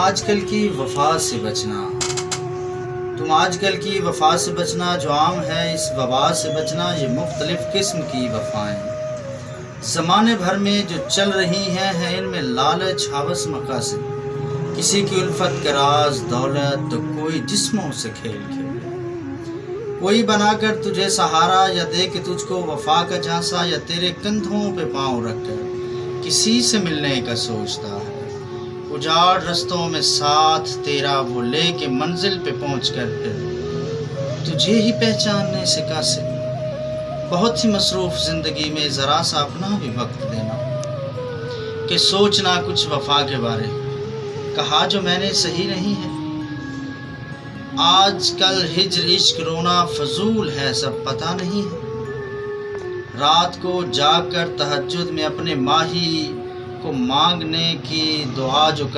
آج کل کی وفا سے بچنا، تم آج کل کی وفا سے بچنا جو عام ہے، اس وبا سے بچنا یہ مختلف قسم کی وفائیں زمانے بھر میں جو چل رہی ہیں ان میں لالچ، ہوس، مقاصد، کسی کی الفت کا راز دولت تو کوئی جسموں سے کھیل کھیلے، کوئی بنا کر تجھے سہارا یا دے کہ تجھ کو وفا کا جھانسا، یا تیرے کندھوں پہ پاؤں رکھ کر کسی سے ملنے کا سوچتا ہے، اجاڑ رستوں میں ساتھ تیرا وہ لے کے منزل پہ پہنچ کر پھر تجھے ہی پہچاننے سے قاصد، بہت ہی مصروف زندگی میں ذرا سا اپنا بھی وقت دینا کہ سوچنا کچھ وفا کے بارے، کہا جو میں نے صحیح نہیں ہے، آج کل ہجر عشق رونا فضول ہے سب پتہ نہیں ہے، رات کو جاگ کر تہجد میں اپنے ماہی کو مانگنے کی دعا جو کر